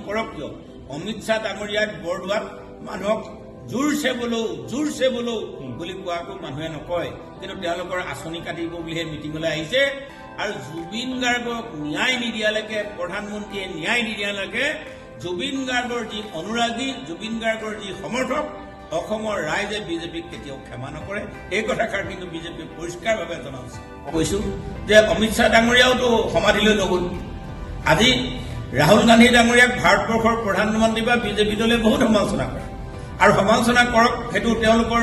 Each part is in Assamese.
নকৰক কিয় অমিত শ্বাহ ডাঙৰীয়াক বৰদোৱাত মানুহক জোৰছে বোলো বুলি কোৱাকো মানুহে নকয় কিন্তু তেওঁলোকৰ আঁচনি কাটিব বুলিহে মিটিঙলৈ আহিছে আৰু জুবিন গাৰ্গক ন্যায় নিদিয়ালৈকে প্ৰধানমন্ত্ৰীয়ে ন্যায় নিদিয়ালৈকে জুবিন গাৰ্গৰ যি অনুৰাগী জুবিন গাৰ্গৰ যি সমৰ্থক অসমৰ ৰাইজে বিজেপিক কেতিয়াও ক্ষমা নকৰে এই কথাষাৰ কিন্তু বিজেপিয়ে পৰিষ্কাৰভাৱে জনা উচিত কৈছো যে অমিত শ্বাহ ডাঙৰীয়াওতো সমাধিলৈ নগ'ল আজি ৰাহুল গান্ধী ডাঙৰীয়াক ভাৰতবৰ্ষৰ প্ৰধানমন্ত্ৰী বা বিজেপি দলে বহুত সমালোচনা কৰে আৰু সমালোচনা কৰক সেইটো তেওঁলোকৰ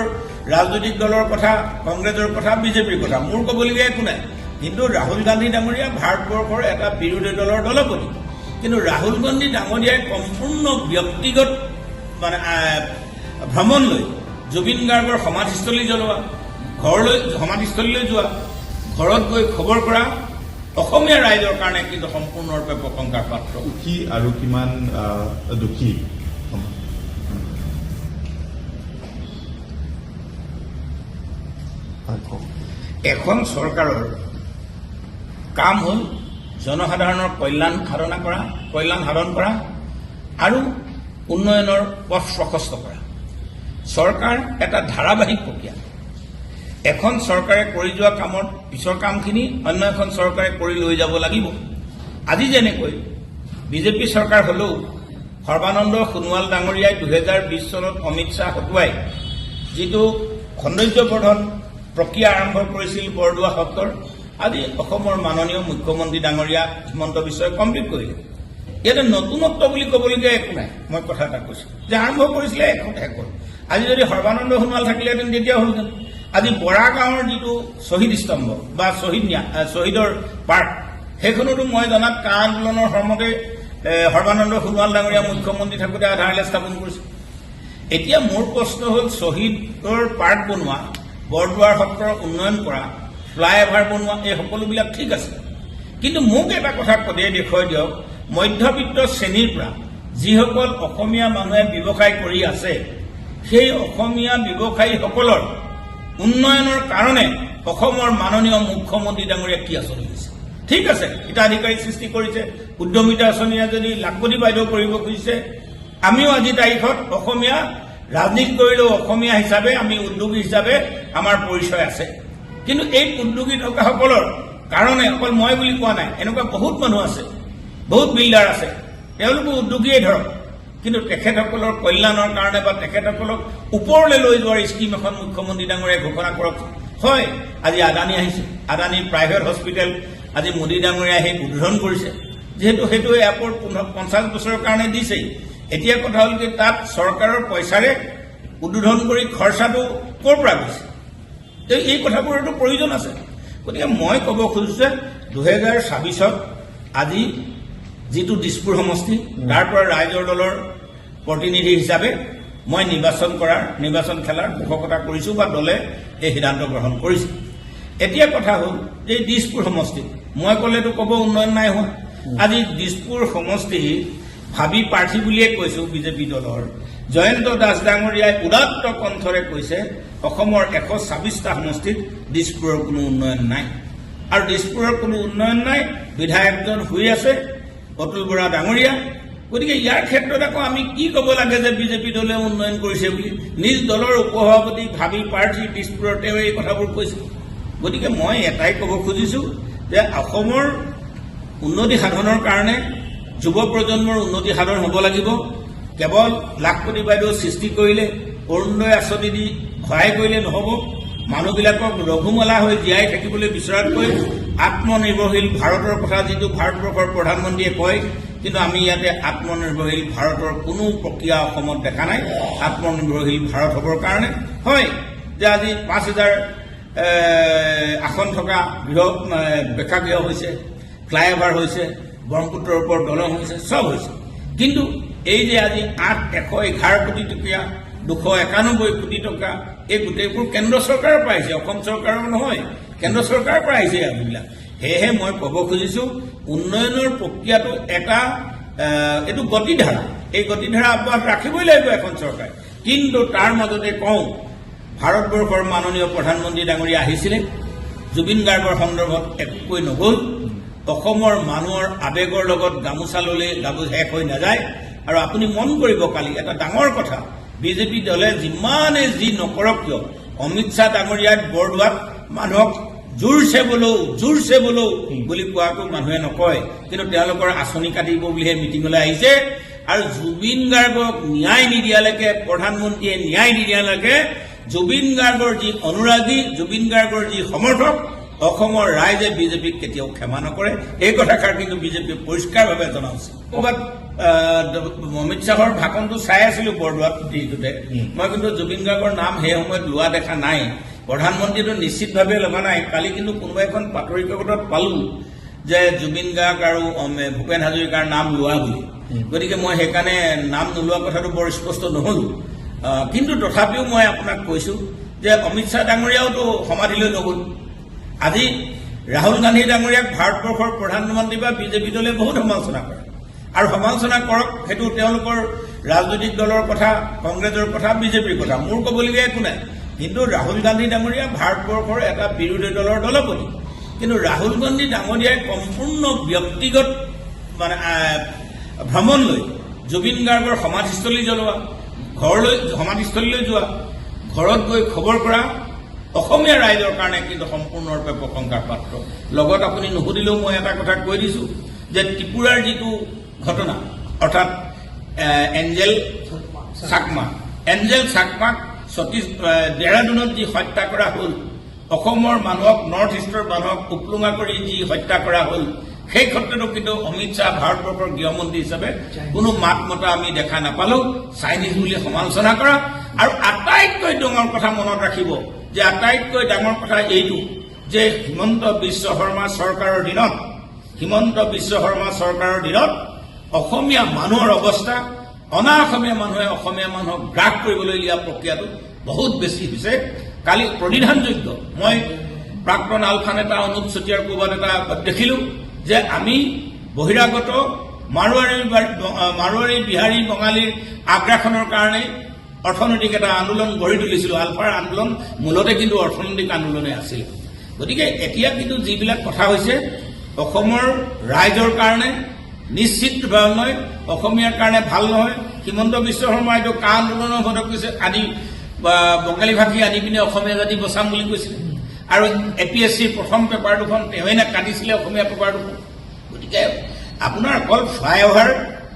ৰাজনৈতিক দলৰ কথা কংগ্ৰেছৰ কথা বিজেপিৰ কথা মোৰ ক'বলগীয়া একো নাই কিন্তু ৰাহুল গান্ধী ডাঙৰীয়া ভাৰতবৰ্ষৰ এটা বিৰোধী দলৰ দলপতি কিন্তু ৰাহুল গান্ধী ডাঙৰীয়াই সম্পূৰ্ণ ব্যক্তিগত মানে ভ্ৰমণ লৈ জুবিন গাৰ্গৰ সমাধিস্থলী জ্বলোৱা ঘৰলৈ সমাধিস্থলীলৈ যোৱা ঘৰত গৈ খবৰ কৰা অসমীয়া ৰাইজৰ কাৰণে কিন্তু সম্পূৰ্ণৰূপে প্ৰশংসাৰ পাত্ৰ সুখী আৰু কিমান দুখী এখন চৰকাৰৰ কাম হ'ল জনসাধাৰণৰ কল্যাণ সাধন কৰা আৰু উন্নয়নৰ পথ প্ৰশস্ত কৰা চৰকাৰ এটা ধাৰাবাহিক প্ৰক্ৰিয়া এখন চৰকাৰে কৰি যোৱা কামৰ পিছৰ কামখিনি অন্য এখন চৰকাৰে কৰি লৈ যাব লাগিব আজি যেনেকৈ বিজেপি চৰকাৰ হলেও সৰ্বানন্দ সোণোৱাল ডাঙৰীয়াই 2020 চনত অমিত শ্বাহ হতুৱাই যিটো সৌন্দৰ্যবৰ্ধন প্ৰক্ৰিয়া আৰম্ভ কৰিছিল বৰদোৱা সত্ৰৰ আজি অসমৰ মাননীয় মুখ্যমন্ত্ৰী ডাঙৰীয়া হিমন্ত বিশ্বই কমপ্লিট কৰিলে ইয়াতে নতুনত্ব বুলি ক'বলগীয়া একো নাই মই কথা এটা কৈছো যে আৰম্ভ কৰিছিলে শেষ হ'ল আজি যদি সৰ্বানন্দ সোণোৱাল থাকিলেহেঁতেন তেতিয়া হ'লহেঁতেন আজি বৰা গাঁৱৰ যিটো শ্বহীদ স্তম্ভ বা শ্বহীদৰ পাৰ্ক সেইখনতো মই জনাত কা আন্দোলনৰ সময়তে সৰ্বানন্দ সোণোৱাল ডাঙৰীয়া মুখ্যমন্ত্ৰী থাকোঁতে আধাৰশিলা স্থাপন কৰিছিল এতিয়া মোৰ প্ৰশ্ন হ'ল শ্বহীদৰ পাৰ্ক বনোৱা বৰদোৱাৰ সত্ৰৰ উন্নয়ন কৰা ফ্লাইঅভাৰ বনোৱা এই সকলোবিলাক ঠিক আছে কিন্তু মোক এটা কথা পদিয়াই দেখুৱাই দিয়ক মধ্যবিত্ত শ্ৰেণীৰ পৰা যিসকল অসমীয়া মানুহে ব্যৱসায় কৰি আছে সেই অসমীয়া ব্যৱসায়ীসকলৰ উন্নয়নৰ কাৰণে অসমৰ মাননীয় মুখ্যমন্ত্ৰী ডাঙৰীয়া কি আঁচনি দিছে ঠিক আছে হিতাধিকাৰী সৃষ্টি কৰিছে উদ্যমিতা আঁচনিয়ে যদি লাখপতি বাইদেউ কৰিব খুজিছে আমিও আজি তাৰিখত অসমীয়া ৰাজনীতি কৰিলেও অসমীয়া হিচাপে আমি উদ্যোগী হিচাপে আমাৰ পৰিচয় আছে কিন্তু এই উদ্যোগী থকাসকলৰ কাৰণে অকল মই বুলি কোৱা নাই এনেকুৱা বহুত মানুহ আছে বহুত বিল্ডাৰ আছে তেওঁলোকো উদ্যোগীয়ে ধৰক কিন্তু তেখেতসকলৰ কল্যাণৰ কাৰণে বা তেখেতসকলক ওপৰলৈ লৈ যোৱাৰ স্কিম এখন মুখ্যমন্ত্ৰী ডাঙৰীয়াই ঘোষণা কৰক হয় আজি আদানী আহিছে আদানীৰ প্ৰাইভেট হস্পিটেল আজি মোদী ডাঙৰীয়াই সেই উদ্বোধন কৰিছে যেহেতু সেইটো এয়াৰপৰ্ট 50 বছৰৰ কাৰণে দিছেই এতিয়া কথা হ'ল কি তাত চৰকাৰৰ পইচাৰে উদ্বোধন কৰি খৰচাটো ক'ৰ পৰা গৈছে এই কথাবোৰতো প্ৰয়োজন আছে গতিকে মই ক'ব খুজিছোঁ যে 2026ত আজি যিটো দিছপুৰ সমষ্টি তাৰ পৰা ৰাইজৰ দলৰ প্ৰতিনিধি হিচাপে মই নিৰ্বাচন খেলাৰ পোষকতা কৰিছোঁ বা দলে এই সিদ্ধান্ত গ্ৰহণ কৰিছে এতিয়া কথা হ'ল যে দিছপুৰ সমষ্টি মই ক'লেতো ক'ব উন্নয়ন নাই হোৱা আজি দিছপুৰ সমষ্টি ভাবি প্ৰাৰ্থী বুলিয়ে কৈছোঁ বিজেপি দলৰ জয়ন্ত দাস ডাঙৰীয়াই উদাত্ত কণ্ঠৰে কৈছে অসমৰ 126টা সমষ্টিত দিছপুৰৰ কোনো উন্নয়ন নাই আৰু দিছপুৰৰ কোনো উন্নয়ন নাই বিধায়কজন শুই আছে অতুল বৰা ডাঙৰীয়া গতিকে ইয়াৰ ক্ষেত্ৰত আকৌ আমি কি ক'ব লাগে যে বিজেপি দলে উন্নয়ন কৰিছে বুলি নিজ দলৰ উপসভাপতি ভাবি প্ৰাৰ্থী দিছপুৰৰ তেওঁ এই কথাবোৰ কৈছে গতিকে মই এটাই ক'ব খুজিছোঁ যে অসমৰ উন্নতি সাধনৰ কাৰণে যুৱ প্ৰজন্মৰ উন্নতি সাধন হ'ব লাগিব কেৱল লাখপতি বাইদেউ সৃষ্টি কৰিলে অৰুণোদয় আঁচনি দি সহায় কৰিলে নহ'ব মানুহবিলাকক ৰঘুমলা হৈ জীয়াই থাকিবলৈ বিচৰাতকৈ আত্মনিৰ্ভৰশীল ভাৰতৰ কথা যিটো ভাৰতবৰ্ষৰ প্ৰধানমন্ত্ৰীয়ে কয় কিন্তু আমি ইয়াতে আত্মনিৰ্ভৰশীল ভাৰতৰ কোনো প্ৰক্ৰিয়া অসমত দেখা নাই আত্মনিৰ্ভৰশীল ভাৰত হ'বৰ কাৰণে হয় যে আজি 5000 আসন থকা গৃহ প্ৰেক্ষাগৃহ হৈছে ফ্লাইঅভাৰ হৈছে ব্ৰহ্মপুত্ৰৰ ওপৰত দলং হৈছে চব হৈছে কিন্তু এই যে আজি 111 কোটি টকীয়া 291 কোটি টকা এই গোটেইবোৰ কেন্দ্ৰ চৰকাৰৰ পৰা আহিছে অসম চৰকাৰৰ নহয় কেন্দ্ৰ চৰকাৰৰ পৰা আহিছে এইবিলাক সেয়েহে মই ক'ব খুজিছোঁ উন্নয়নৰ প্ৰক্ৰিয়াটো এটা এইটো গতিধাৰা এই গতিধাৰা অব্যাহত ৰাখিবই লাগিব এখন চৰকাৰে কিন্তু তাৰ মাজতে কওঁ ভাৰতবৰ্ষৰ মাননীয় প্ৰধানমন্ত্ৰী ডাঙৰীয়া আহিছিলে জুবিন গাৰ্গৰ সন্দৰ্ভত একোকৈ নগ'ল অসমৰ মানুহৰ আবেগৰ লগত গামোচা ল'লে গামোচা শেষ হৈ নাযায় আৰু আপুনি মন কৰিব কালি এটা ডাঙৰ কথা, বিজেপি দলে যিমানে যি নকৰক কিয় অমিত শ্বাহ ডাঙৰীয়াত বৰদোৱাত মানুহক জোৰছে বোলো বুলি কোৱাটো মানুহে নকয়, কিন্তু তেওঁলোকৰ আঁচনি কাটিব বুলিহে মিটিঙলৈ আহিছে। আৰু জুবিন গাৰ্গক ন্যায় নিদিয়ালৈকে, প্ৰধানমন্ত্ৰীয়ে ন্যায় নিদিয়ালৈকে জুবিন গাৰ্গৰ যি অনুৰাগী, জুবিন গাৰ্গৰ যি সমৰ্থক, অসমৰ ৰাইজে বিজেপিক কেতিয়াও ক্ষমা নকৰে। এই কথাষাৰ কিন্তু বিজেপিয়ে পৰিষ্কাৰভাৱে জনা উচিত। ক'ৰবাত অমিত শ্বাহৰ ভাষণটো চাই আছিলো বৰদোৱাত দিনটোতে, মই কিন্তু জুবিন গাৰ্গৰ নাম সেই সময়ত লোৱা দেখা নাই। প্ৰধানমন্ত্ৰীটো নিশ্চিতভাৱে লগা নাই। কালি কিন্তু কোনোবা এখন বাতৰি কাকতত পালো যে জুবিন গাৰ্গ আৰু ভূপেন হাজৰিকাৰ নাম লোৱা বুলি, গতিকে মই সেইকাৰণে নাম নোলোৱা কথাটো বৰ স্পষ্ট নহলো। কিন্তু তথাপিও মই আপোনাক কৈছো যে অমিত শ্বাহ ডাঙৰীয়াওতো সমাধিলৈ নগ'ল। আজি ৰাহুল গান্ধী ডাঙৰীয়াক ভাৰতবৰ্ষৰ প্ৰধানমন্ত্ৰী বা বিজেপি দলে বহুত সমালোচনা কৰে, আৰু সমালোচনা কৰক, সেইটো তেওঁলোকৰ ৰাজনৈতিক দলৰ কথা, কংগ্ৰেছৰ কথা, বিজেপিৰ কথা, মোৰ ক'বলগীয়া একো নাই। কিন্তু ৰাহুল গান্ধী ডাঙৰীয়া ভাৰতবৰ্ষৰ এটা বিৰোধী দলৰ দলপতি, কিন্তু ৰাহুল গান্ধী ডাঙৰীয়াই সম্পূৰ্ণ ব্যক্তিগত মানে ভ্ৰমণ লৈ জুবিন গাৰ্গৰ সমাধিস্থলী জ্বলোৱা, ঘৰলৈ সমাধিস্থলীলৈ যোৱা, ঘৰত গৈ খবৰ কৰা অসমীয়া ৰাইজৰ কাৰণে কিন্তু সম্পূৰ্ণৰূপে প্ৰশংসাৰ পাত্ৰ। লগত আপুনি নুসুধিলেও মই এটা কথা কৈ দিছো যে ত্ৰিপুৰাৰ যিটো ঘটনা, অৰ্থাৎ এঞ্জেল চাকমাক দেৰাদুনত যি হত্যা কৰা হ'ল, অসমৰ মানুহক, নৰ্থ ইষ্টৰ মানুহক উপলুঙা কৰি যি হত্যা কৰা হ'ল, সেই ক্ষেত্ৰতো কিন্তু অমিত শ্বাহ ভাৰতবৰ্ষৰ গৃহমন্ত্ৰী হিচাপে কোনো মাত মতা আমি দেখা নাপালো। চাইনিজ বুলি সমালোচনা কৰা, আৰু আটাইতকৈ ডাঙৰ কথা মনত ৰাখিব যে আটাইতকৈ ডাঙৰ কথা এইটো যে হিমন্ত বিশ্ব শৰ্মা চৰকাৰৰ দিনত অসমীয়া মানুহৰ অৱস্থা, অনা অসমীয়া মানুহে অসমীয়া মানুহক গ্ৰাস কৰিবলৈ দিয়া প্ৰক্ৰিয়াটো বহুত বেছি হৈছে। কালি প্ৰতিধানযোগ্য, মই প্ৰাক্তন আলফা নেতা অনুপ চতিয়াৰ ক'ৰবাত এটা দেখিলো যে আমি বহিৰাগত মাৰোৱাৰী বিহাৰী বঙালীৰ আগ্ৰাসনৰ কাৰণে অৰ্থনৈতিক এটা আন্দোলন গঢ়ি তুলিছিলো। আলফাৰ আন্দোলন মূলতে কিন্তু অৰ্থনৈতিক আন্দোলনে আছিল। গতিকে এতিয়া কিন্তু যিবিলাক কথা হৈছে অসমৰ ৰাইজৰ কাৰণে নিশ্চিতভাৱে নহয়, অসমীয়াৰ কাৰণে ভাল নহয়। হিমন্ত বিশ্ব শৰ্মাই এইটো কা আন্দোলনৰ ভদক কৈছে, আদি বঙালী ভাষী আনি পিনে অসমীয়া জাতি বচাম বুলি কৈছিলে, আৰু APSCৰ প্ৰথম পেপাৰ দুখন তেওঁৱে কাটিছিলে অসমীয়া পেপাৰ দুখন। গতিকে আপোনাৰ অকল ফ্লাইঅভাৰ,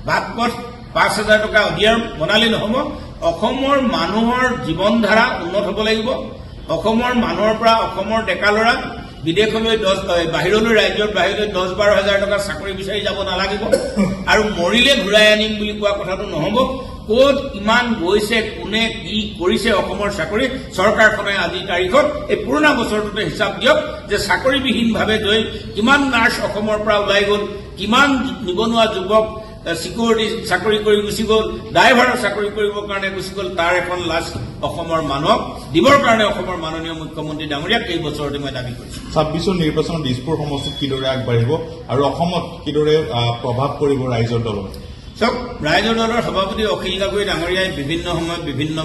বাট পথ, 5,000 টকা অধিয়াৰ বনালে নহ'ব। অসমৰ মানুহৰ জীৱন ধাৰা উন্নত হ'ব লাগিব। অসমৰ মানুহৰ পৰা অসমৰ ডেকা ল'ৰা বিদেশলৈ বাহিৰলৈ, ৰাজ্যৰ বাহিৰলৈ 10-12 হাজাৰ টকা চাকৰি বিচাৰি যাব নালাগিব, আৰু মৰিলে ঘূৰাই আনিম বুলি কোৱা কথাটো নহ'ব। ক'ত কিমান গৈছে, কোনে কি কৰিছে অসমৰ চাকৰি, চৰকাৰখনে আজিৰ তাৰিখত এই পুৰণা বছৰটোতে হিচাপ দিয়ক যে চাকৰিবিহীনভাৱে গৈ কিমান নাৰ্ছ অসমৰ পৰা ওলাই গ'ল, কিমান নিবনুৱা যুৱক চিকিউৰিটি চাকৰি কৰি গুচি গ'ল, ড্ৰাইভাৰৰ চাকৰি কৰিবৰ কাৰণে গুচি গ'ল। তাৰ এখন লাজ অসমৰ মানুহক দিবৰ কাৰণে অসমৰ মাননীয় মুখ্যমন্ত্ৰী ডাঙৰীয়াক এই বছৰতে মই দাবী কৰিছো। 26ৰ নিৰ্বাচনত দিছপুৰ সমষ্টিত কিদৰে আগবাঢ়িব আৰু অসমত কিদৰে প্ৰভাৱ পৰিব ৰাইজৰ দলত? চাওক, ৰাইজৰ দলৰ সভাপতি অখিল গগৈ ডাঙৰীয়াই বিভিন্ন সময়ত বিভিন্ন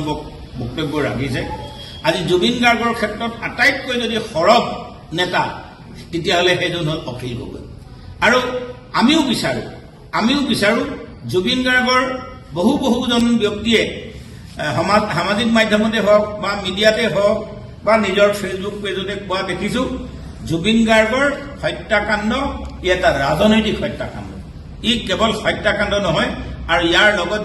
বক্তব্য ৰাখিছে। আজি জুবিন গাৰ্গৰ ক্ষেত্ৰত আটাইতকৈ যদি সৰব নেতা তেতিয়াহ'লে সেইজন হ'ল অখিল গগৈ। আৰু আমিও বিচাৰো জুবিন গাৰ্গৰ বহুজন ব্যক্তিয়ে সামাজিক মাধ্যমতে হওক বা মিডিয়াতে হওক বা নিজৰ ফেচবুক পেজতে কোৱা দেখিছো, জুবিন গাৰ্গৰ হত্যাকাণ্ড ই এটা ৰাজনৈতিক হত্যাকাণ্ড, ই কেৱল হত্যাকাণ্ড নহয়, আৰু ইয়াৰ লগত